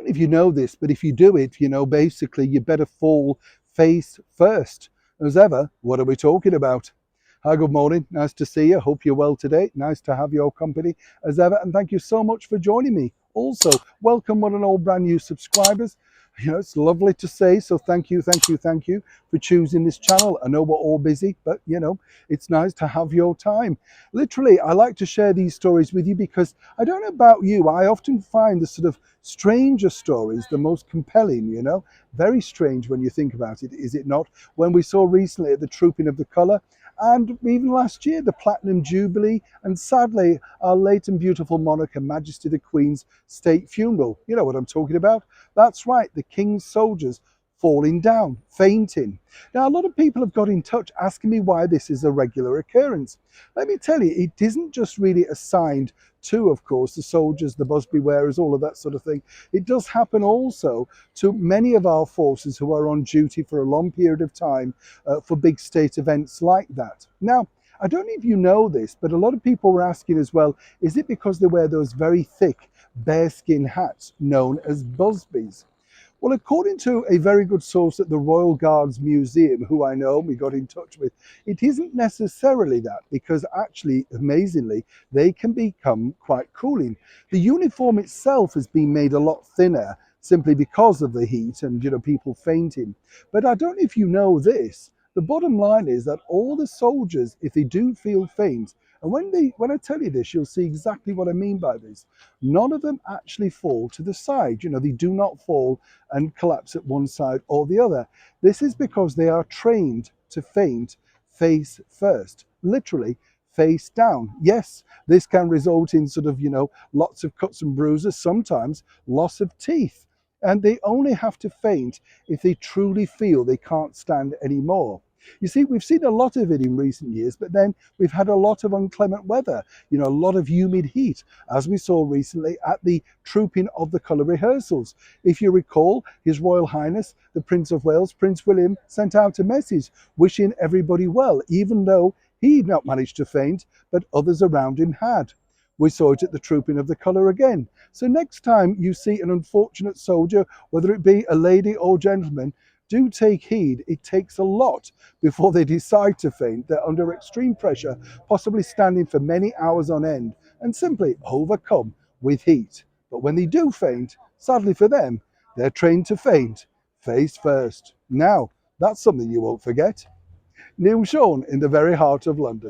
know if you know this, but if you do it, basically you better fall face first. As ever, what are we talking about? Hi, good morning. Nice to see you. Hope you're well today. Nice to have your company as ever. And thank you so much for joining me. Also, welcome one and all brand new subscribers. It's lovely to say. So thank you, thank you, thank you for choosing this channel. I know we're all busy, but it's nice to have your time. Literally, I like to share these stories with you because I don't know about you. I often find the sort of stranger stories the most compelling, very strange when you think about it, is it not? When we saw recently at the Trooping of the Colour, and even last year, the Platinum Jubilee, and sadly, our late and beautiful monarch, Her Majesty the Queen's state funeral. You know what I'm talking about? That's right, the King's soldiers falling down, fainting. Now, a lot of people have got in touch asking me why this is a regular occurrence. Let me tell you, it isn't just really assigned to, of course, the soldiers, the Busby wearers, all of that sort of thing. It does happen also to many of our forces who are on duty for a long period of time for big state events like that. Now, I don't know if you know this, but a lot of people were asking as well, is it because they wear those very thick bearskin hats known as busbies? Well, according to a very good source at the Royal Guards Museum, who I know we got in touch with, it isn't necessarily that, because actually, amazingly, they can become quite cooling. The uniform itself has been made a lot thinner simply because of the heat and, people fainting. But I don't know if you know this. The bottom line is that all the soldiers, if they do feel faint, and when I tell you this, you'll see exactly what I mean by this. None of them actually fall to the side. They do not fall and collapse at one side or the other. This is because they are trained to faint face first, literally face down. Yes, this can result in sort of, lots of cuts and bruises, sometimes loss of teeth. And they only have to faint if they truly feel they can't stand anymore. You see, we've seen a lot of it in recent years, but then we've had a lot of inclement weather, a lot of humid heat, as we saw recently at the Trooping of the Colour rehearsals. If you recall, His Royal Highness, the Prince of Wales, Prince William, sent out a message wishing everybody well, even though he'd not managed to faint, but others around him had. We saw it at the Trooping of the Colour again. So next time you see an unfortunate soldier, whether it be a lady or gentleman, do take heed. It takes a lot before they decide to faint. They're under extreme pressure, possibly standing for many hours on end, and simply overcome with heat. But when they do faint, sadly for them, they're trained to faint face first. Now, that's something you won't forget. Neil Sean in the very heart of London.